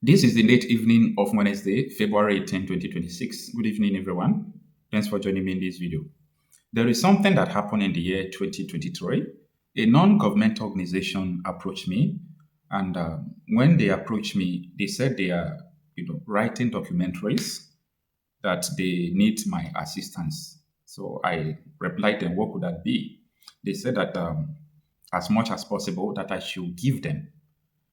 This is the late evening of Wednesday, February 18, 2026. Good evening, everyone. Thanks for joining me in this video. There is something that happened in the year 2023. A non-government organization approached me, and when they approached me, they said they are, writing documentaries that they need my assistance. So I replied them, what could that be? They said that as much as possible, that I should give them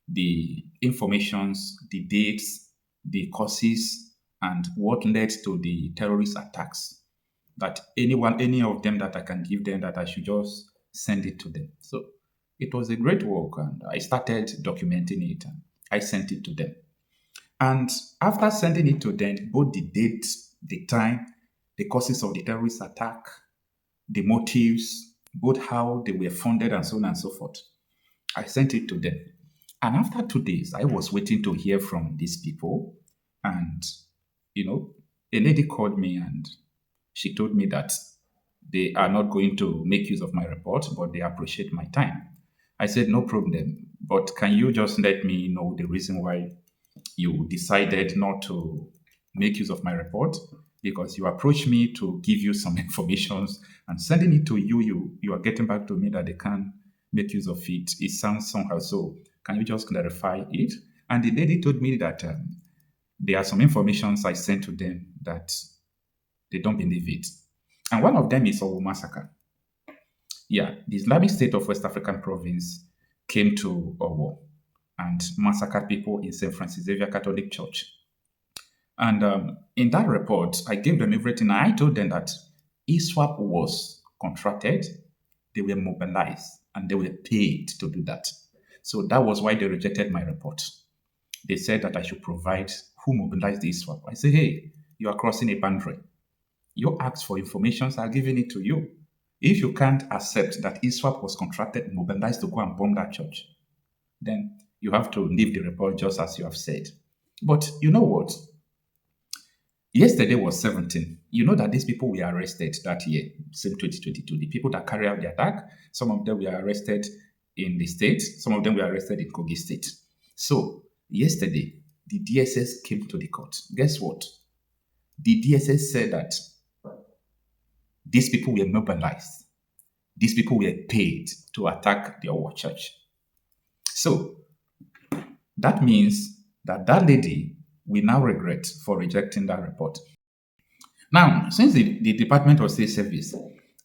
the informations, the dates, the causes, and what led to the terrorist attacks. That any of them that I can give them, that I should just send it to them. So it was a great work, and I started documenting it. And I sent it to them. And after sending it to them, both the date, the time, the causes of the terrorist attack, the motives, both how they were funded, and so on and so forth, I sent it to them. And after 2 days, I was waiting to hear from these people. And, you know, a lady called me and she told me that they are not going to make use of my report, but they appreciate my time. I said, no problem. But can you just let me know the reason why you decided not to make use of my report? Because you approached me to give you some information and sending it to you, you are getting back to me that they can't make use of it. It sounds somehow so. Can you just clarify it? And the lady told me that there are some informations I sent to them that they don't believe it. And one of them is our massacre. Yeah, the Islamic State of West African province came to Owo and massacred people in St. Francis Xavier Catholic Church. And in that report, I gave them everything. I told them that ISWAP was contracted, they were mobilized, and they were paid to do that. So that was why they rejected my report. They said that I should provide who mobilized the ISWAP. I say, hey, you are crossing a boundary. You asked for information, so I'm giving it to you. If you can't accept that ISWAP was contracted and mobilized to go and bomb that church, then you have to leave the report just as you have said. But you know what? Yesterday was 17. You know that these people were arrested that year, same 2022. The people that carried out the attack, some of them were arrested in the state, some of them were arrested in Kogi State. So yesterday, the DSS came to the court. Guess what? The DSS said that these people were mobilized. These people were paid to attack the Owo church. So that means that that lady will now regret for rejecting that report. Now, since the Department of State Service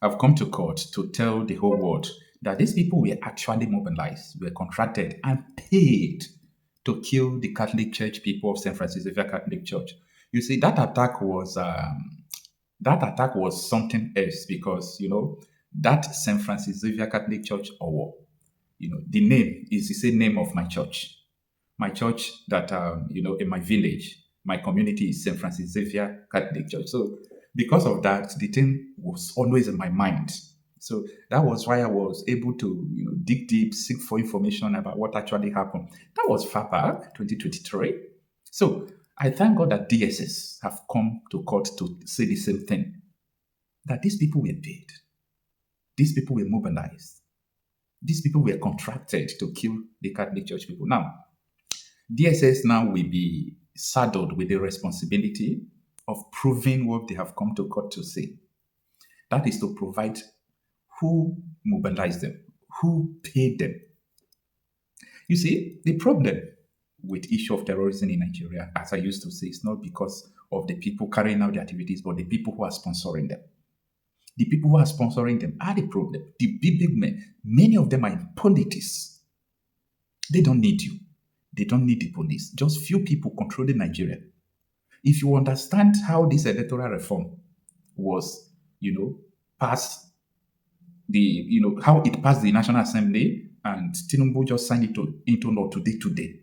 have come to court to tell the whole world that these people were actually mobilized, were contracted and paid to kill the Catholic Church people of St. Francis Xavier Catholic Church. You see, that attack was something else because that St. Francis Xavier Catholic Church Owo, the name is the same name of my church. My church that in my village, my community is St. Francis Xavier Catholic Church. So because of that, the thing was always in my mind. So that was why I was able to dig deep, seek for information about what actually happened. That was far back, 2023. So I thank God that DSS have come to court to say the same thing. That these people were paid. These people were mobilized. These people were contracted to kill the Catholic Church people. Now, DSS now will be saddled with the responsibility of proving what they have come to court to say. That is to provide who mobilized them, who paid them. You see, the problem with issue of terrorism in Nigeria, as I used to say, is not because of the people carrying out the activities, but the people who are sponsoring them. The people who are sponsoring them are the problem. The big men, many of them are in politics. They don't need you. They don't need the police. Just few people controlling Nigeria. If you understand how this electoral reform was, passed how it passed the National Assembly and Tinubu just signed it into law today,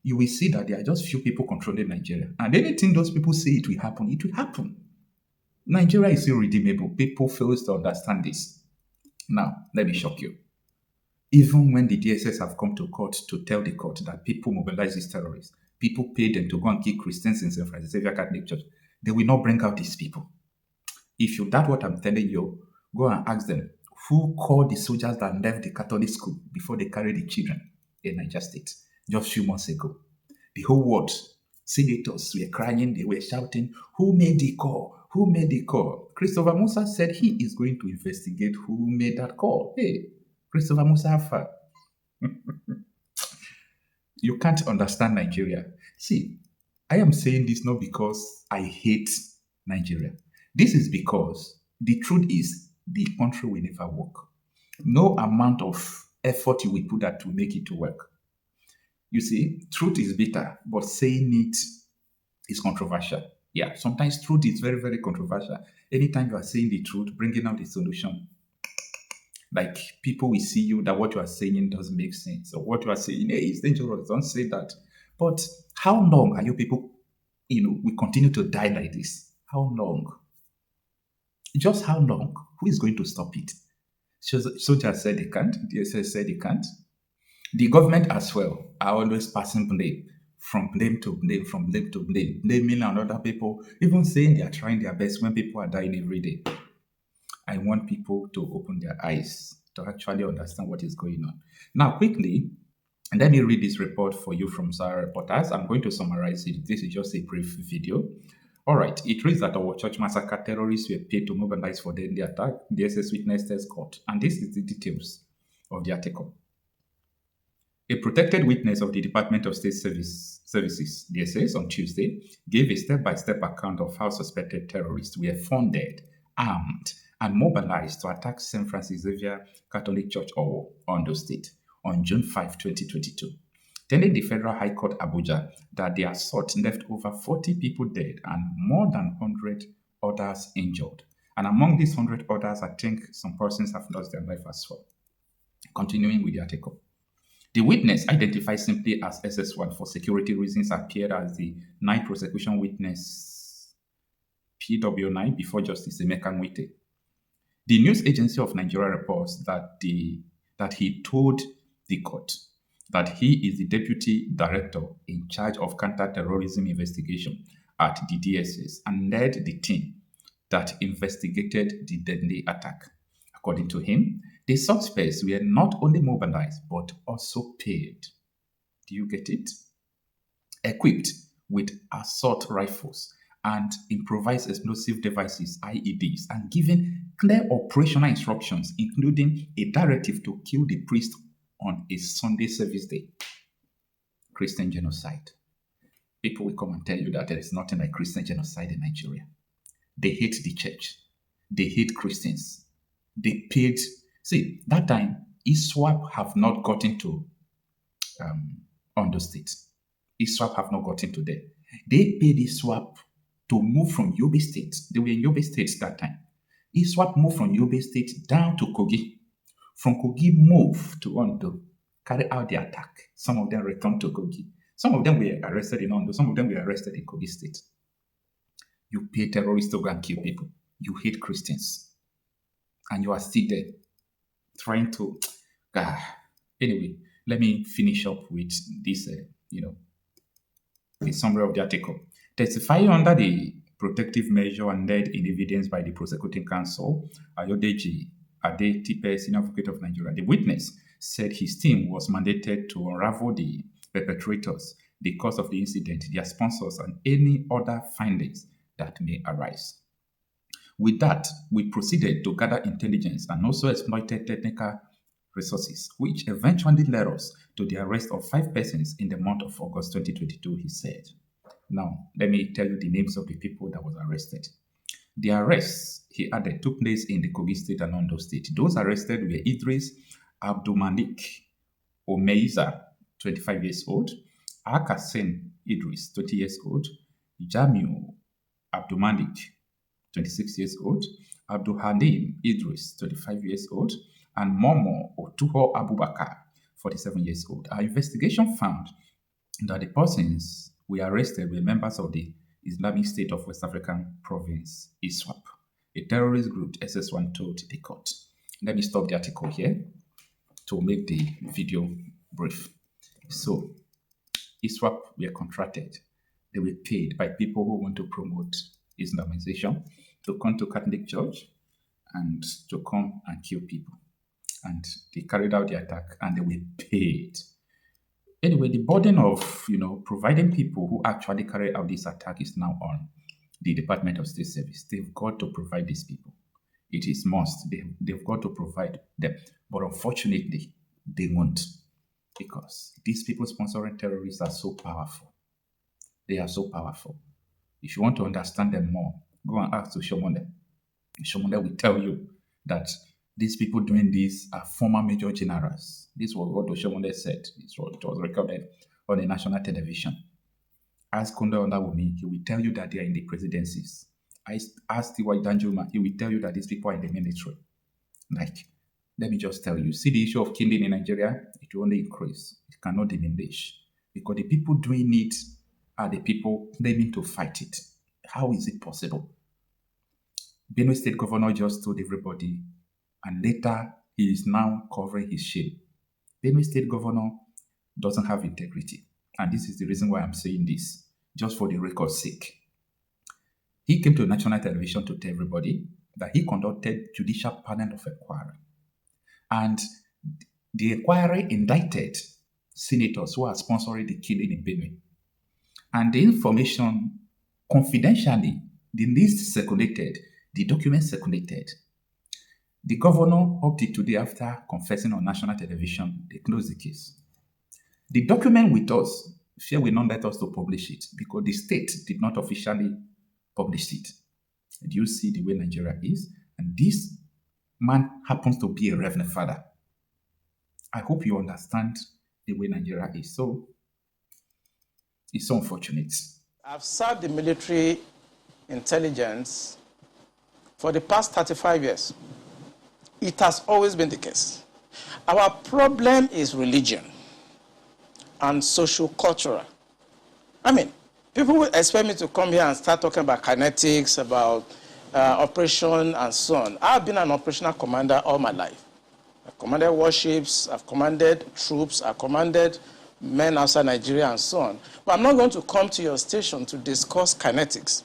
you will see that there are just few people controlling Nigeria. And anything those people say it will happen, it will happen. Nigeria is irredeemable. People fail to understand this. Now, let me shock you. Even when the DSS have come to court to tell the court that people mobilize these terrorists, people pay them to go and kill Christians in St. Francis Xavier Catholic Church, they will not bring out these people. If you doubt what I'm telling you, go and ask them who called the soldiers that left the Catholic school before they carried the children in Niger State just a few months ago. The whole world, senators were crying, they were shouting, who made the call? Who made the call? Christopher Musa said he is going to investigate who made that call. Hey, Christopher Musa Alpha, you can't understand Nigeria. See, I am saying this not because I hate Nigeria. This is because the truth is the country will never work. No amount of effort you will put that to make it to work. You see, truth is bitter, but saying it is controversial. Yeah, sometimes truth is very, very controversial. Anytime you are saying the truth, bringing out the solution, like people will see you that what you are saying doesn't make sense, or what you are saying, hey, it's dangerous, don't say that. But how long are you people, we continue to die like this? How long? Just how long? Who is going to stop it? Soldiers said they can't, DSS said they can't. The government as well are always passing blame, from blame to blame, from blame to blame, blaming on other people, even saying they are trying their best when people are dying every day. I want people to open their eyes to actually understand what is going on. Now, quickly, let me read this report for you from Sarah Reporters. I'm going to summarize it. This is just a brief video. All right, it reads that our church massacre terrorists were paid to mobilize for the attack. DSS witness test court. And this is the details of the article. A protected witness of the Department of State Services, DSS, on Tuesday gave a step-by-step account of how suspected terrorists were funded, armed, and mobilized to attack St. Francis Xavier Catholic Church, or Ondo State, on June 5, 2022. Telling the Federal High Court Abuja that the assault left over 40 people dead and more than 100 others injured. And among these 100 others, I think some persons have lost their life as well. Continuing with the article. The witness, identified simply as SS1 for security reasons, appeared as the 9th prosecution witness PW9 before Justice Emeka Nwite. The news agency of Nigeria reports that he told the court that he is the deputy director in charge of counter-terrorism investigation at the DSS and led the team that investigated the deadly attack. According to him, the suspects were not only mobilized but also paid. Do you get it? Equipped with assault rifles and improvised explosive devices, IEDs, and given clear operational instructions, including a directive to kill the priest on a Sunday service day. Christian genocide. People will come and tell you that there is nothing like Christian genocide in Nigeria. They hate the church. They hate Christians. They paid. See, that time, ISWAP have not gotten to Ondo State. ISWAP have not gotten to there. They paid ISWAP to move from Yobe State. They were in Yobe State that time. ISWAP moved from Yobe State down to Kogi. From Kogi, moved to Ondo, carry out the attack. Some of them returned to Kogi. Some of them were arrested in Ondo. Some of them were arrested in Kogi State. You pay terrorists to go and kill people. You hate Christians. And you are still there trying to... Anyway, let me finish up with this, the summary of the article. Testifying under the protective measure and led in evidence by the prosecuting counsel, Ayodeji Adetipe, Senior Advocate of Nigeria, the witness said his team was mandated to unravel the perpetrators, the cause of the incident, their sponsors, and any other findings that may arise. With that, we proceeded to gather intelligence and also exploited technical resources, which eventually led us to the arrest of 5 persons in the month of August 2022, he said. Now, let me tell you the names of the people that was arrested. The arrests, he added, took place in the Kogi State and Ondo State. Those arrested were Idris Abdulmalik Omeiza, 25 years old, Akasim Idris, 20 years old, Jamiu Abdulmalik, 26 years old, Abdul Halim Idris, 25 years old, and Momo Otuho Abubakar, 47 years old. Our investigation found that the persons we arrested were members of the Islamic State of West African Province, ISWAP, a terrorist group, SS1 told the court. Let me stop the article here to make the video brief. So, ISWAP were contracted. They were paid by people who want to promote Islamization to come to Catholic Church and to come and kill people. And they carried out the attack and they were paid. Anyway, the burden of providing people who actually carry out this attack is now on the Department of State Service. They've got to provide these people. It is must. They've got to provide them. But unfortunately, they won't, because these people sponsoring terrorists are so powerful. They are so powerful. If you want to understand them more, go and ask to Shomone. Shomone will tell you that these people doing this are former major generals. This was what Shomone said. It was recorded on the national television. Ask Kunda Olawumi, he will tell you that they are in the presidencies. Ask Tiwa Danjuma, he will tell you that these people are in the military. Like, let me just tell you, see the issue of killing in Nigeria, it will only increase. It cannot diminish. Because the people doing it are the people claiming to fight it. How is it possible? Benue State Governor just told everybody, and later he is now covering his shame. Benue State Governor doesn't have integrity. And this is the reason why I'm saying this, just for the record's sake. He came to national television to tell everybody that he conducted judicial panel of inquiry. And the inquiry indicted senators who are sponsoring the killing in Benue. And the information, confidentially, the list circulated, the document circulated. The governor, up to today, after confessing on national television, they closed the case. The document with us, fear will not let us to publish it because the state did not officially publish it. Do you see the way Nigeria is? And this man happens to be a Reverend Father. I hope you understand the way Nigeria is. So, it's so unfortunate. I've served the military intelligence for the past 35 years. It has always been the case. Our problem is religion and social-cultural. I mean, people will expect me to come here and start talking about kinetics, about operation, and so on. I've been an operational commander all my life. I've commanded warships, I've commanded troops, I've commanded men outside Nigeria, and so on. But I'm not going to come to your station to discuss kinetics.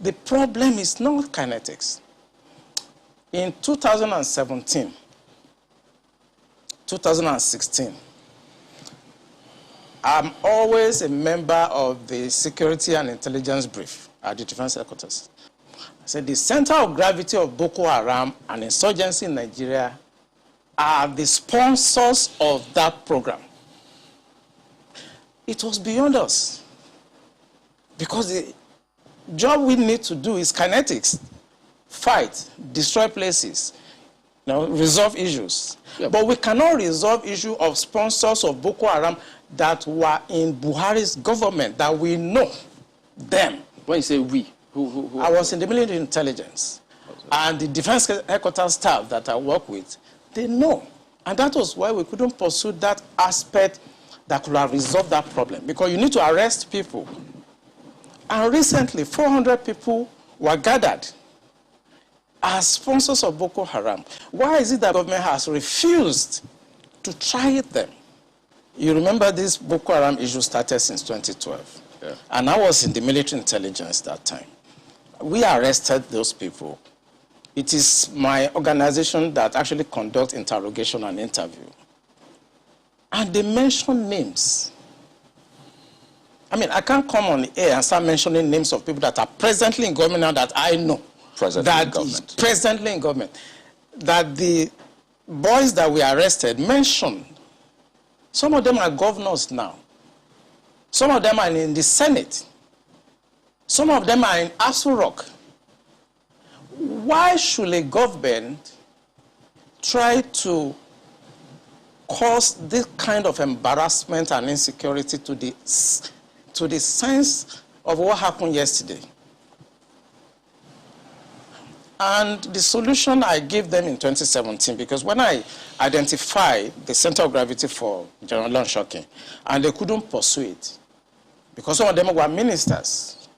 The problem is not kinetics. In 2017, 2016, I'm always a member of the Security and Intelligence Brief at the Defense Headquarters. I said the center of gravity of Boko Haram and insurgency in Nigeria are the sponsors of that program. It was beyond us. Because the job we need to do is kinetics. Fight, destroy places, resolve issues. Yep. But we cannot resolve issue of sponsors of Boko Haram that were in Buhari's government, that we know them. When you say we, who I was in the military intelligence. Okay. And the defense headquarters staff that I work with, they know. And that was why we couldn't pursue that aspect that could have resolved that problem. Because you need to arrest people. And recently, 400 people were gathered as sponsors of Boko Haram. Why is it that the government has refused to try them? You remember this Boko Haram issue started since 2012. Yeah. And I was in the military intelligence that time. We arrested those people. It is my organization that actually conducts interrogation and interview. And they mention names. I mean, I can't come on the air and start mentioning names of people that are presently in government now that I know. Presently in government. That the boys that we arrested mentioned. Some of them are governors now. Some of them are in the Senate. Some of them are in Aso Rock. Why should a government try to cause this kind of embarrassment and insecurity to the sense of what happened yesterday? And the solution I gave them in 2017, because when I identified the center of gravity for General Lonshokin, and they couldn't pursue it, because some of them were ministers.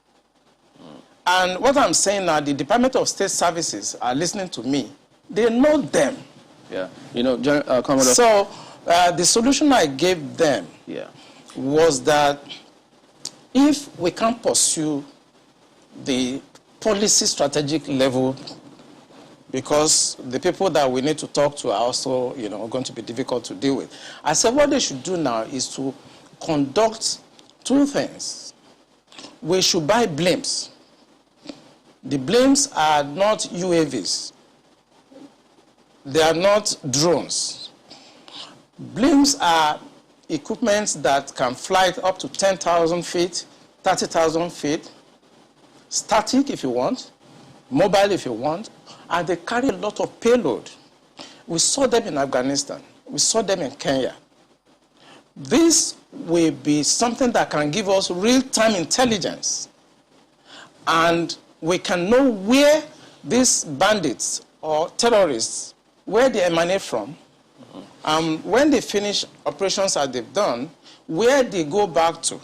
And what I'm saying now, the Department of State Services are listening to me. They know them. Yeah, Commodore. So the solution I gave them was that if we can't pursue the policy strategic level, because the people that we need to talk to are also, going to be difficult to deal with. I said what they should do now is to conduct two things. We should buy blimps. The blimps are not UAVs. They are not drones. Blimps are equipment that can fly up to 10,000 feet, 30,000 feet, static if you want, mobile if you want, and they carry a lot of payload. We saw them in Afghanistan. We saw them in Kenya. This will be something that can give us real-time intelligence, and we can know where these bandits or terrorists, where they emanate from, when they finish operations that they've done, where they go back to.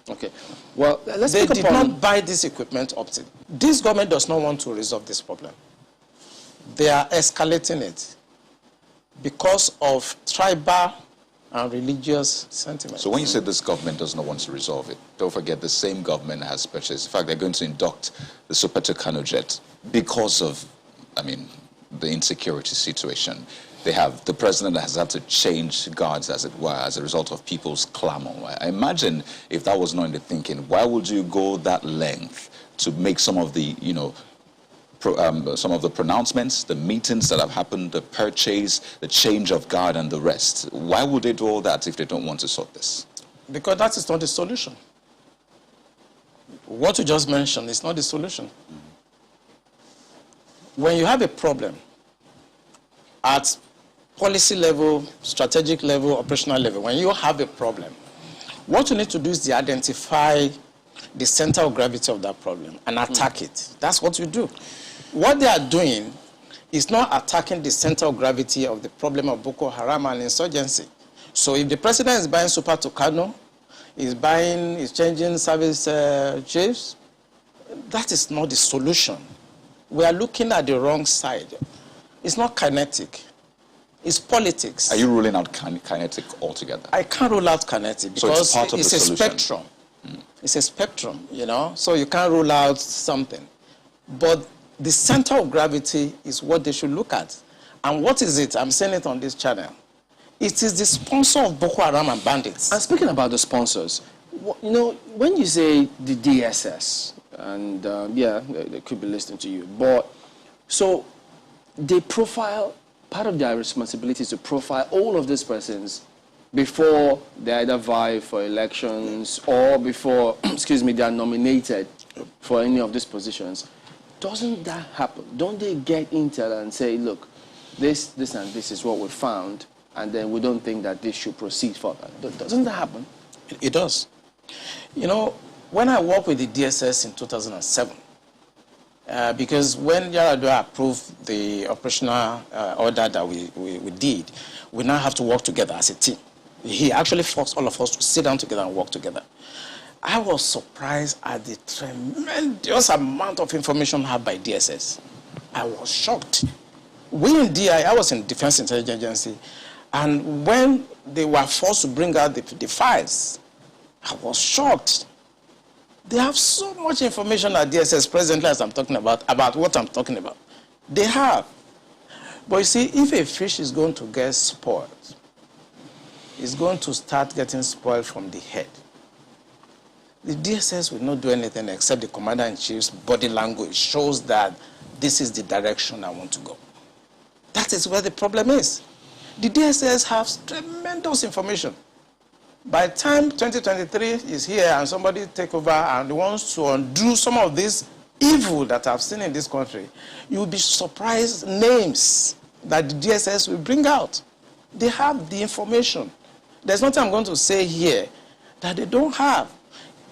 Okay. Well, let's They pick did up on... not buy this equipment up to. This government does not want to resolve this problem. They are escalating it because of tribal and religious sentiments. So when you say this government does not want to resolve it, don't forget the same government has purchased. In fact, they're going to induct the Super Tucano jet because of, the insecurity situation. The president has had to change guards, as it were, as a result of people's clamor. I imagine if that was not in the thinking, why would you go that length to make some of the, some of the pronouncements, the meetings that have happened, the purchase, the change of guard and the rest? Why would they do all that if they don't want to sort this? Because that is not the solution. What you just mentioned is not the solution. When you have a problem at policy level, strategic level, operational level, when you have a problem, what you need to do is to identify the center of gravity of that problem and attack it. That's what you do. What they are doing is not attacking the center of gravity of the problem of Boko Haram and insurgency. So if the president is buying Super Tucano, is changing service chiefs, that is not the solution. We are looking at the wrong side. It's not kinetic. It's politics. Are you ruling out kinetic altogether? I can't rule out kinetic because so it's a spectrum. It's a spectrum, so you can't rule out something. But the center of gravity is what they should look at. And what is it? I'm saying it on this channel. It is the sponsor of Boko Haram and bandits. And speaking about the sponsors, when you say the DSS, and they could be listening to you, but so they profile, part of their responsibility is to profile all of these persons before they either vie for elections or before, they are nominated for any of these positions. Doesn't that happen? Don't they get intel and say, look, this and this is what we found, and then we don't think that this should proceed further? Doesn't that happen? It does. When I worked with the DSS in 2007, because when Yaradua approved the operational order that we did, we now have to work together as a team. He actually forced all of us to sit down together and work together. I was surprised at the tremendous amount of information had by DSS. I was shocked. We in DI, I was in Defense Intelligence Agency, and when they were forced to bring out the files, I was shocked. They have so much information at DSS presently, as I'm talking about what I'm talking about. They have. But you see, if a fish is going to get spoiled, it's going to start getting spoiled from the head. The DSS will not do anything except the Commander-in-Chief's body language shows that this is the direction I want to go. That is where the problem is. The DSS has tremendous information. By the time 2023 is here and somebody take over and wants to undo some of this evil that I've seen in this country, you'll be surprised names that the DSS will bring out. They have the information. There's nothing I'm going to say here that they don't have.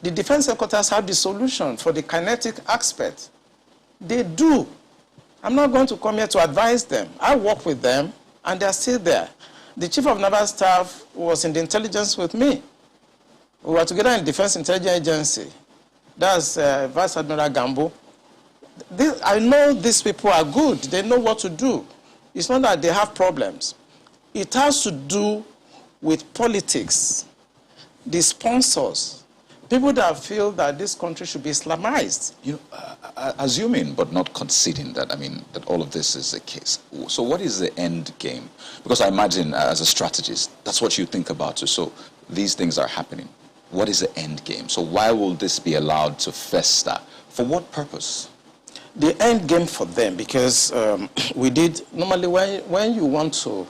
The defense headquarters have the solution for the kinetic aspect. They do. I'm not going to come here to advise them. I work with them, and they're still there. The Chief of Naval Staff was in the intelligence with me. We were together in Defense Intelligence Agency. That's Vice Admiral Gambo. I know these people are good. They know what to do. It's not that they have problems. It has to do with politics, the sponsors, people that feel that this country should be Islamized. Assuming but not conceding that, that all of this is the case. So what is the end game? Because I imagine as a strategist, that's what you think about. So these things are happening. what is the end game? So why will this be allowed to fester? For what purpose? The end game for them, because normally when you want to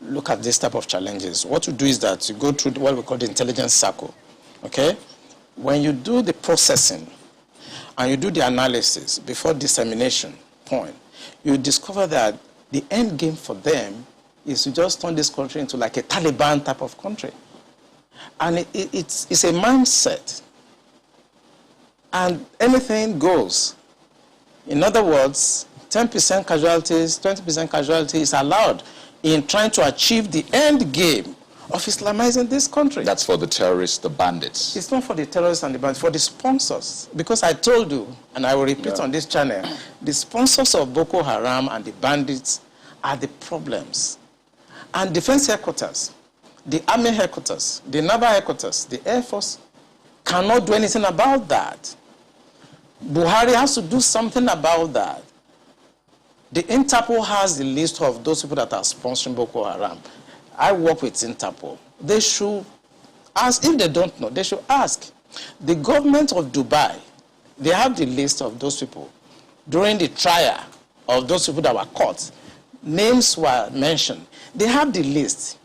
look at this type of challenges, what you do is that you go through what we call the intelligence cycle, okay? When you do the processing and you do the analysis before dissemination point, you discover that the end game for them is to just turn this country into like a Taliban type of country. And it's a mindset. And anything goes. In other words, 10% casualties, 20% casualties is allowed in trying to achieve the end game of Islamizing this country. That's for the terrorists, the bandits. It's not for the terrorists and the bandits, for the sponsors. Because I told you, and I will repeat on this channel, the sponsors of Boko Haram and the bandits are the problems. And defense headquarters, the army headquarters, the naval headquarters, the air force cannot do anything about that. Buhari has to do something about that. The Interpol has the list of those people that are sponsoring Boko Haram. I work with Interpol. They should ask. If they don't know, they should ask. The government of Dubai, they have the list of those people. During the trial of those people that were caught, names were mentioned. They have the list.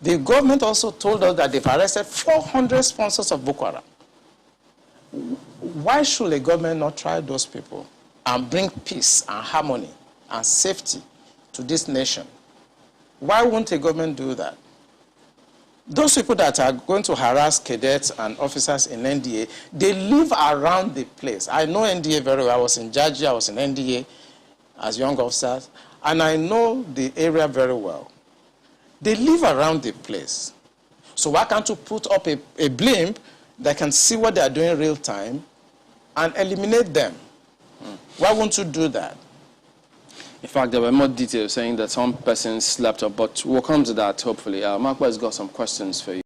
The government also told us that they've arrested 400 sponsors of Boko Haram. Why should the government not try those people and bring peace and harmony and safety to this nation? Why won't the government do that? Those people that are going to harass cadets and officers in NDA, they live around the place. I know NDA very well. I was in Georgia, I was in NDA as young officers, and I know the area very well. They live around the place. So why can't you put up a blimp that can see what they are doing in real time and eliminate them? Why won't you do that? In fact, there were more details saying that some persons slept up, but we'll come to that hopefully. Mark has got some questions for you.